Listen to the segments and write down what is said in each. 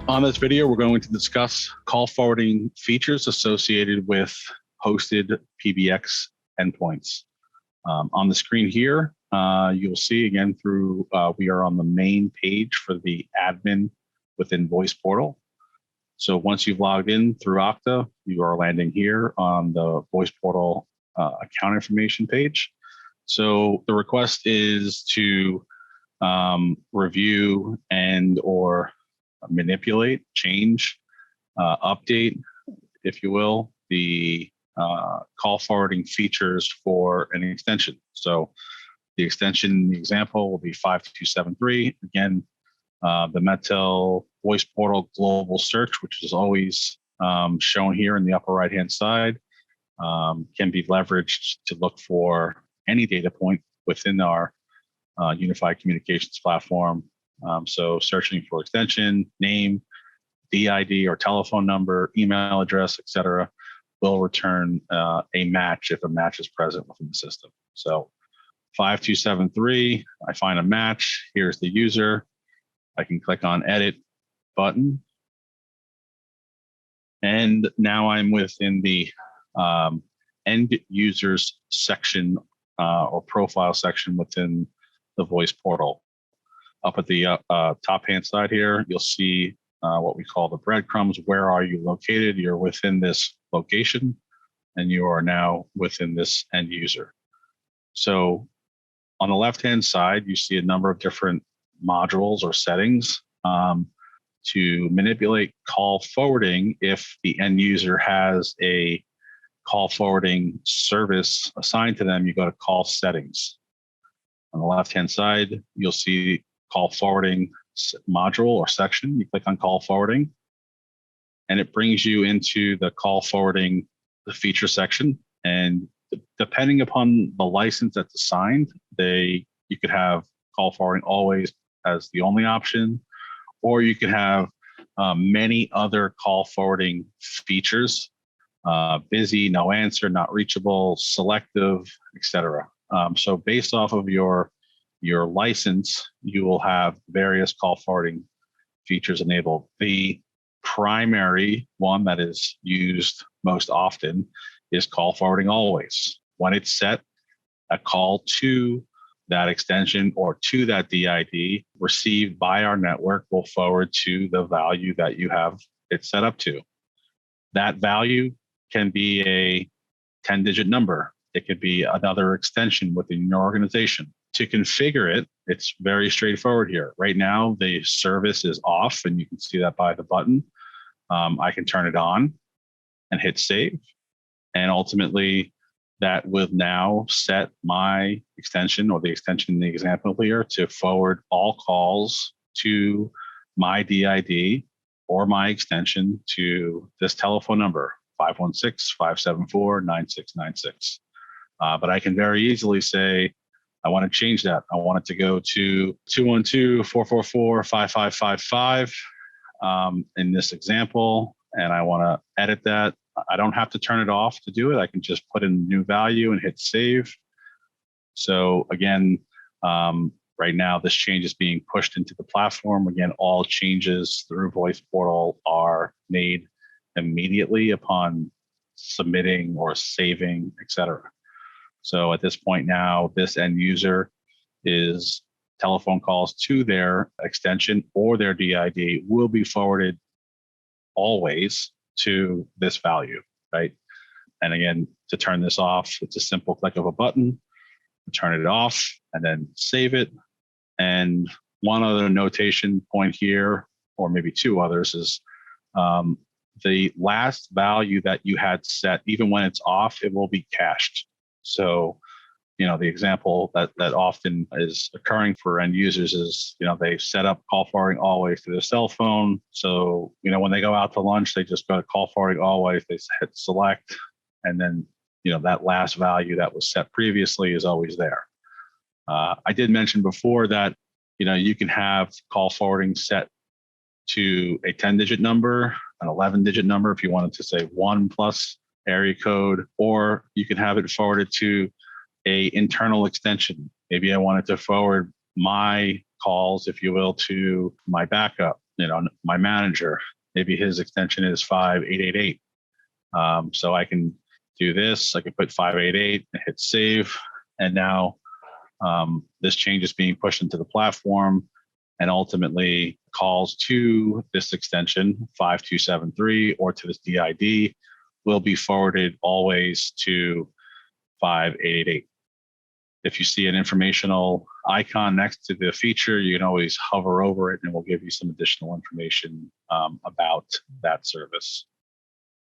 On this video, we're going to discuss call forwarding features associated with hosted PBX endpoints. On the screen here, you'll see again we are on the main page for the admin within Voice Portal. So once you've logged in through Okta, you are landing here on the Voice Portal account information page. So the request is to review and or manipulate, change, update, if you will, the call forwarding features for an extension. So the extension in the example will be 5273. Again, the MetTel Voice Portal Global Search, which is always shown here in the upper right-hand side, can be leveraged to look for any data point within our unified communications platform. So searching for extension, name, DID or telephone number, email address, etc., will return a match if a match is present within the system. So 5273, I find a match. Here's the user. I can click on Edit button. And now I'm within the end users section or profile section within the Voice Portal. Up at the top-hand side here, you'll see what we call the breadcrumbs. Where are you located? You're within this location, and you are now within this end user. So on the left-hand side, you see a number of different modules or settings to manipulate call forwarding if the end user has a call forwarding service assigned to them. You go to call settings. On the left-hand side, you'll see call forwarding module or section. You click on call forwarding, and it brings you into the call forwarding the feature section. And depending upon the license that's assigned, you could have call forwarding always as the only option, or you could have many other call forwarding features: busy, no answer, not reachable, selective, etc. So based off of your license, you will have various call forwarding features enabled. The primary one that is used most often is call forwarding always. When it's set, a call to that extension or to that DID received by our network will forward to the value that you have it set up to. That value can be a 10-digit number. It could be another extension within your organization. To configure it, it's very straightforward here. Right now, the service is off, and you can see that by the button. I can turn it on and hit save. And ultimately, that will now set my extension or the extension in the example here to forward all calls to my DID or my extension to this telephone number, 516-574-9696. But I can very easily say, I want to change that. I want it to go to 212-444-5555 in this example, and I want to edit that. I don't have to turn it off to do it. I can just put in a new value and hit save. So again, right now this change is being pushed into the platform. Again, all changes through Voice Portal are made immediately upon submitting or saving, etc. So at this point now, this end user is telephone calls to their extension or their DID will be forwarded always to this value, right? And again, to turn this off, it's a simple click of a button, turn it off, and then save it. And one other notation point here, or maybe two others, is the last value that you had set, even when it's off, it will be cached. So, the example that often is occurring for end users is, they set up call forwarding always to their cell phone. So, when they go out to lunch, they just go to call forwarding always, they hit select, and then, that last value that was set previously is always there. I did mention before that, you can have call forwarding set to a 10-digit number, an 11-digit number, if you wanted to say 1 plus area code, or you can have it forwarded to a internal extension. Maybe I wanted to forward my calls, if you will, to my backup. my manager, maybe his extension is 5888. So I can do this. I can put 588 and hit save. And now this change is being pushed into the platform, and ultimately calls to this extension 5273 or to this DID will be forwarded always to 5888. If you see an informational icon next to the feature, you can always hover over it and it will give you some additional information about that service.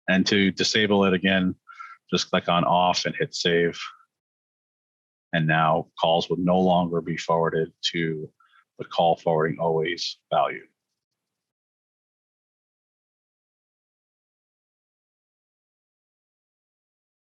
And to disable it again, just click on off and hit save. And now calls will no longer be forwarded to the call forwarding always value.